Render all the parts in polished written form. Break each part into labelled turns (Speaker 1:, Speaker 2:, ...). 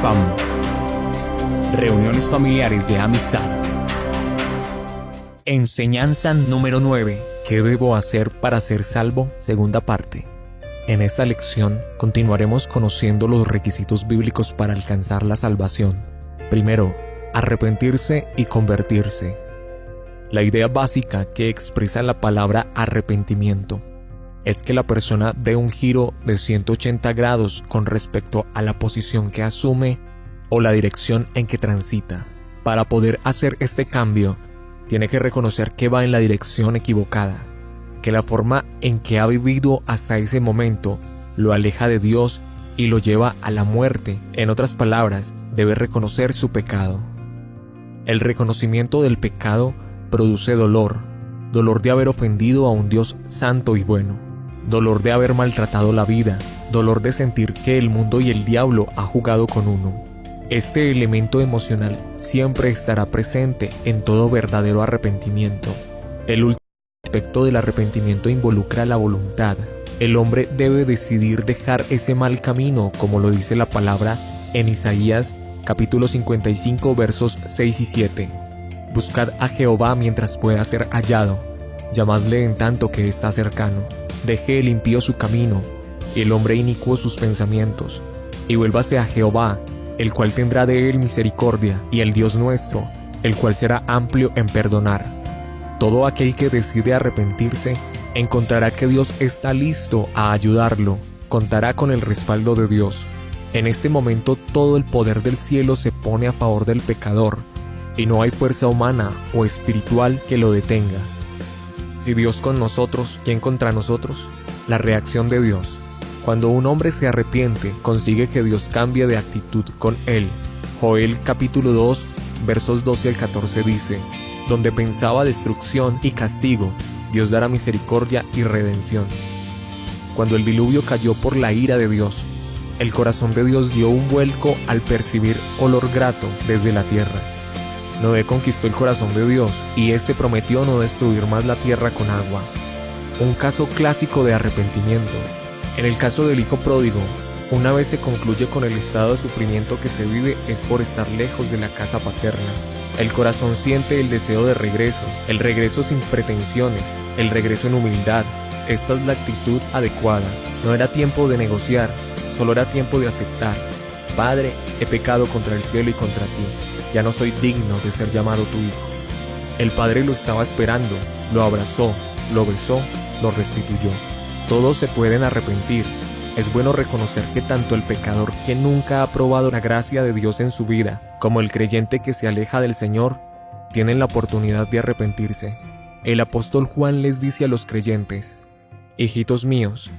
Speaker 1: FAM. Reuniones familiares de amistad. Enseñanza número 9. ¿Qué debo hacer para ser salvo? Segunda parte. En esta lección continuaremos conociendo los requisitos bíblicos para alcanzar la salvación. Primero, arrepentirse y convertirse. La idea básica que expresa la palabra arrepentimiento es que la persona dé un giro de 180 grados con respecto a la posición que asume o la dirección en que transita. Para poder hacer este cambio, tiene que reconocer que va en la dirección equivocada, que la forma en que ha vivido hasta ese momento lo aleja de Dios y lo lleva a la muerte. En otras palabras, debe reconocer su pecado. El reconocimiento del pecado produce dolor de haber ofendido a un Dios santo y bueno, dolor de haber maltratado la vida, dolor de sentir que el mundo y el diablo ha jugado con uno. Este elemento emocional siempre estará presente en todo verdadero arrepentimiento. El último aspecto del arrepentimiento involucra la voluntad. El hombre debe decidir dejar ese mal camino, como lo dice la palabra en Isaías capítulo 55 versos 6 y 7. Buscad a Jehová mientras pueda ser hallado, llamadle en tanto que está cercano. Deje el impío su camino, y el hombre inicuo sus pensamientos, y vuélvase a Jehová, el cual tendrá de él misericordia, y el Dios nuestro, el cual será amplio en perdonar. Todo aquel que decide arrepentirse, encontrará que Dios está listo a ayudarlo, contará con el respaldo de Dios. En este momento todo el poder del cielo se pone a favor del pecador, y no hay fuerza humana o espiritual que lo detenga. Si Dios con nosotros, ¿quién contra nosotros? La reacción de Dios. Cuando un hombre se arrepiente, consigue que Dios cambie de actitud con él. Joel capítulo 2, versos 12 al 14 dice: donde pensaba destrucción y castigo, Dios dará misericordia y redención. Cuando el diluvio cayó por la ira de Dios, el corazón de Dios dio un vuelco al percibir olor grato desde la tierra. Noé conquistó el corazón de Dios y éste prometió no destruir más la tierra con agua. Un caso clásico de arrepentimiento. En el caso del hijo pródigo, una vez se concluye con el estado de sufrimiento que se vive es por estar lejos de la casa paterna. El corazón siente el deseo de regreso, el regreso sin pretensiones, el regreso en humildad. Esta es la actitud adecuada. No era tiempo de negociar, solo era tiempo de aceptar. Padre, he pecado contra el cielo y contra ti. Ya no soy digno de ser llamado tu hijo. El padre lo estaba esperando, lo abrazó, lo besó, lo restituyó. Todos se pueden arrepentir. Es bueno reconocer que tanto el pecador que nunca ha probado la gracia de Dios en su vida, como el creyente que se aleja del Señor, tienen la oportunidad de arrepentirse. El apóstol Juan les dice a los creyentes: hijitos míos,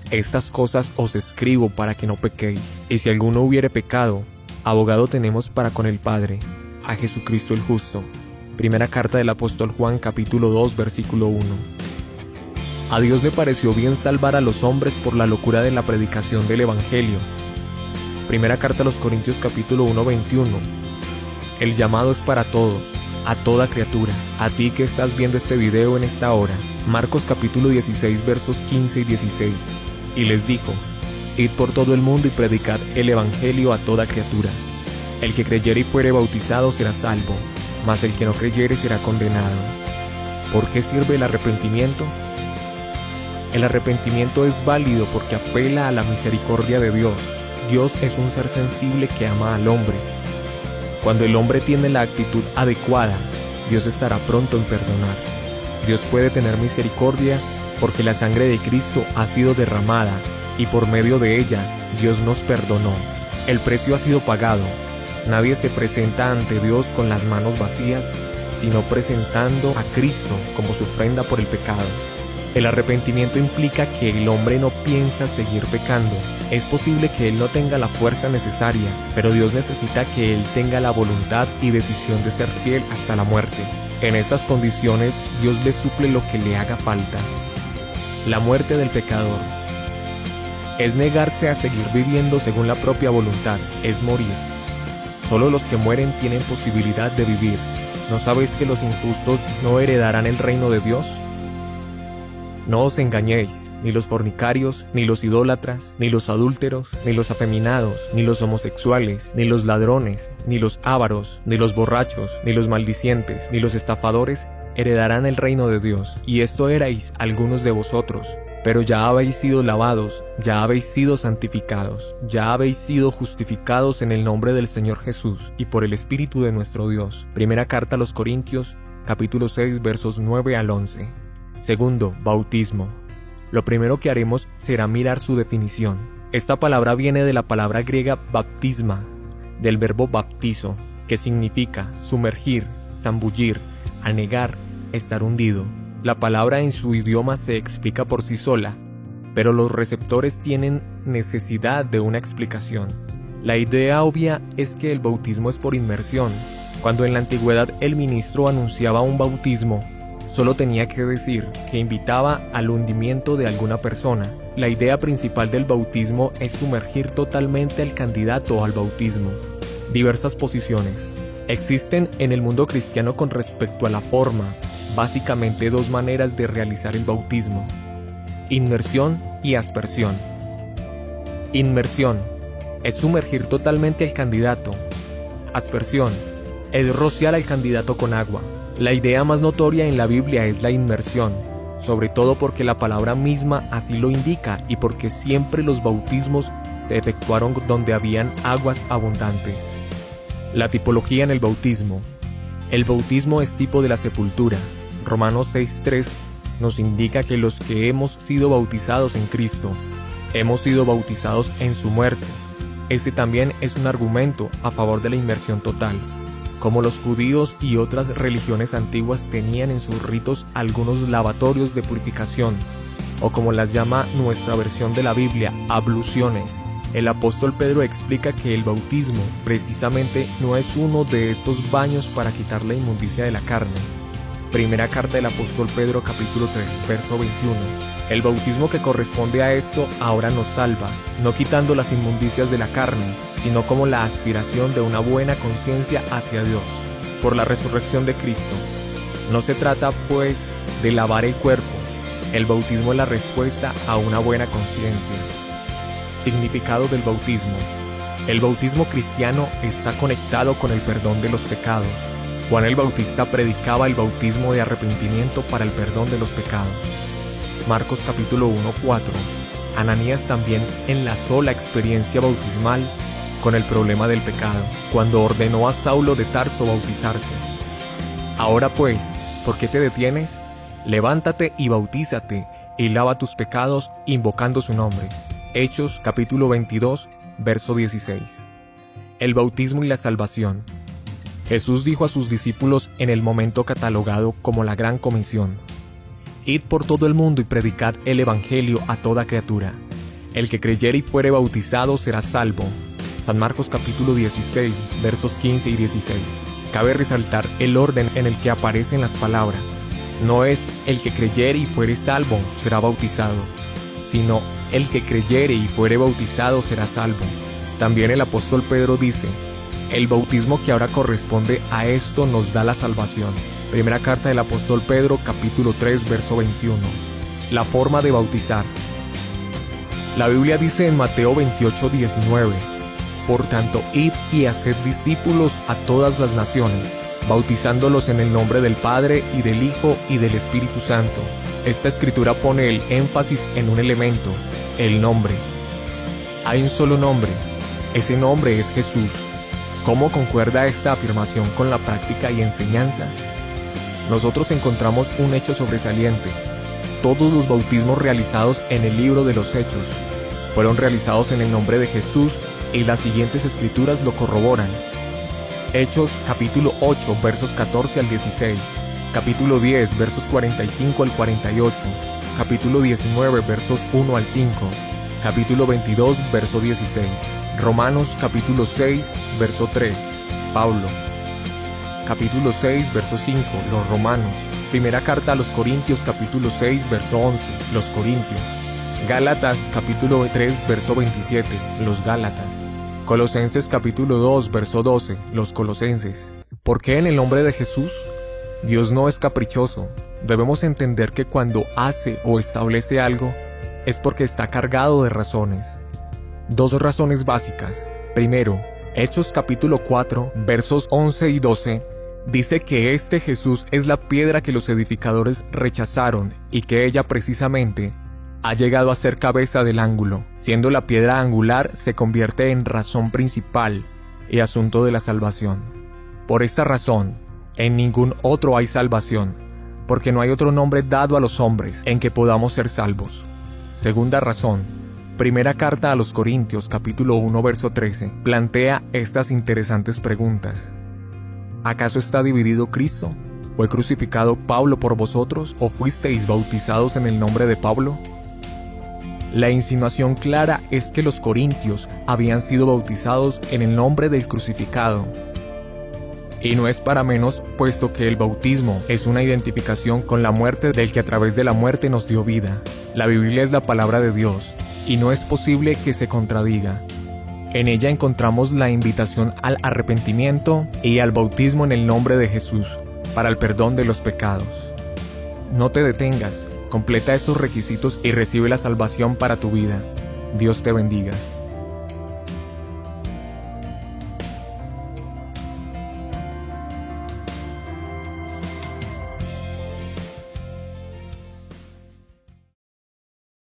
Speaker 1: estas cosas os escribo para que no pequéis. Y si alguno hubiere pecado, abogado tenemos para con el Padre, a Jesucristo el justo. Primera carta del apóstol Juan capítulo 2 versículo 1. A Dios le pareció bien salvar a los hombres por la locura de la predicación del Evangelio. Primera carta a los Corintios capítulo 1 21. El llamado es para todos, a toda criatura, a ti que estás viendo este video en esta hora. Marcos capítulo 16 versos 15 y 16. Y les dijo: id por todo el mundo y predicad el Evangelio a toda criatura. El que creyere y fuere bautizado será salvo, mas el que no creyere será condenado. ¿Por qué sirve el arrepentimiento? El arrepentimiento es válido porque apela a la misericordia de Dios. Dios es un ser sensible que ama al hombre. Cuando el hombre tiene la actitud adecuada, Dios estará pronto en perdonar. Dios puede tener misericordia porque la sangre de Cristo ha sido derramada y por medio de ella Dios nos perdonó. El precio ha sido pagado. Nadie se presenta ante Dios con las manos vacías, sino presentando a Cristo como su ofrenda por el pecado. El arrepentimiento implica que el hombre no piensa seguir pecando. Es posible que él no tenga la fuerza necesaria, pero Dios necesita que él tenga la voluntad y decisión de ser fiel hasta la muerte. En estas condiciones, Dios le suple lo que le haga falta. La muerte del pecador es negarse a seguir viviendo según la propia voluntad, es morir. Solo los que mueren tienen posibilidad de vivir. ¿No sabéis que los injustos no heredarán el reino de Dios? No os engañéis, ni los fornicarios, ni los idólatras, ni los adúlteros, ni los afeminados, ni los homosexuales, ni los ladrones, ni los ávaros, ni los borrachos, ni los maldicientes, ni los estafadores heredarán el reino de Dios. Y esto erais algunos de vosotros, pero ya habéis sido lavados, ya habéis sido santificados, ya habéis sido justificados en el nombre del Señor Jesús y por el Espíritu de nuestro Dios. Primera carta a los Corintios, capítulo 6, versos 9 al 11. Segundo, bautismo. Lo primero que haremos será mirar su definición. Esta palabra viene de la palabra griega baptisma, del verbo baptizo, que significa sumergir, zambullir, anegar, estar hundido. La palabra en su idioma se explica por sí sola, pero los receptores tienen necesidad de una explicación. La idea obvia es que el bautismo es por inmersión. Cuando en la antigüedad el ministro anunciaba un bautismo, solo tenía que decir que invitaba al hundimiento de alguna persona. La idea principal del bautismo es sumergir totalmente al candidato al bautismo. Diversas posiciones existen en el mundo cristiano con respecto a la forma. Básicamente dos maneras de realizar el bautismo: inmersión y aspersión. Inmersión es sumergir totalmente al candidato. Aspersión es rociar al candidato con agua. La idea más notoria en la Biblia es la inmersión, sobre todo porque la palabra misma así lo indica y porque siempre los bautismos se efectuaron donde habían aguas abundantes. La tipología en el bautismo. El bautismo es tipo de la sepultura. Romanos 6:3 nos indica que los que hemos sido bautizados en Cristo, hemos sido bautizados en su muerte. Este también es un argumento a favor de la inmersión total. Como los judíos y otras religiones antiguas tenían en sus ritos algunos lavatorios de purificación, o como las llama nuestra versión de la Biblia, abluciones. El apóstol Pedro explica que el bautismo precisamente no es uno de estos baños para quitar la inmundicia de la carne. Primera carta del apóstol Pedro, capítulo 3, verso 21. El bautismo que corresponde a esto ahora nos salva, no quitando las inmundicias de la carne, sino como la aspiración de una buena conciencia hacia Dios, por la resurrección de Cristo. No se trata, pues, de lavar el cuerpo. El bautismo es la respuesta a una buena conciencia. Significado del bautismo. El bautismo cristiano está conectado con el perdón de los pecados. Juan el Bautista predicaba el bautismo de arrepentimiento para el perdón de los pecados. Marcos capítulo 1:4. Ananías también enlazó la experiencia bautismal con el problema del pecado, cuando ordenó a Saulo de Tarso bautizarse. Ahora pues, ¿por qué te detienes? Levántate y bautízate, y lava tus pecados invocando su nombre. Hechos capítulo 22, verso 16. El bautismo y la salvación. Jesús dijo a sus discípulos en el momento catalogado como la Gran Comisión: Id por todo el mundo y predicad el Evangelio a toda criatura. El que creyere y fuere bautizado será salvo. San Marcos capítulo 16, versos 15 y 16. Cabe resaltar el orden en el que aparecen las palabras. No es el que creyere y fuere salvo será bautizado, sino el que creyere y fuere bautizado será salvo. También el apóstol Pedro dice: el bautismo que ahora corresponde a esto nos da la salvación. Primera carta del apóstol Pedro, capítulo 3, verso 21. La forma de bautizar. La Biblia dice en Mateo 28:19: Por tanto, id y haced discípulos a todas las naciones, bautizándolos en el nombre del Padre y del Hijo y del Espíritu Santo. Esta escritura pone el énfasis en un elemento: el nombre. Hay un solo nombre. Ese nombre es Jesús. ¿Cómo concuerda esta afirmación con la práctica y enseñanza? Nosotros encontramos un hecho sobresaliente. Todos los bautismos realizados en el libro de los Hechos fueron realizados en el nombre de Jesús y las siguientes escrituras lo corroboran. Hechos capítulo 8 versos 14 al 16, capítulo 10 versos 45 al 48, capítulo 19 versos 1 al 5, capítulo 22 verso 16, Romanos capítulo 6 verso 3, Pablo, capítulo 6 verso 5, los romanos, primera carta a los Corintios capítulo 6 verso 11, los corintios, Gálatas capítulo 3 verso 27, los gálatas, Colosenses capítulo 2 verso 12, los colosenses. ¿Por qué en el nombre de Jesús? Dios no es caprichoso. Debemos entender que cuando hace o establece algo, es porque está cargado de razones. Dos razones básicas. Primero, Hechos capítulo 4, versos 11 y 12, dice que este Jesús es la piedra que los edificadores rechazaron y que ella precisamente ha llegado a ser cabeza del ángulo. Siendo la piedra angular, se convierte en razón principal y asunto de la salvación. Por esta razón, en ningún otro hay salvación, porque no hay otro nombre dado a los hombres en que podamos ser salvos. Segunda razón, Primera carta a los Corintios, capítulo 1, verso 13, plantea estas interesantes preguntas. ¿Acaso está dividido Cristo? ¿Fue crucificado Pablo por vosotros o fuisteis bautizados en el nombre de Pablo? La insinuación clara es que los corintios habían sido bautizados en el nombre del crucificado. Y no es para menos, puesto que el bautismo es una identificación con la muerte del que a través de la muerte nos dio vida. La Biblia es la palabra de Dios, y no es posible que se contradiga. En ella encontramos la invitación al arrepentimiento y al bautismo en el nombre de Jesús, para el perdón de los pecados. No te detengas, completa estos requisitos y recibe la salvación para tu vida. Dios te bendiga.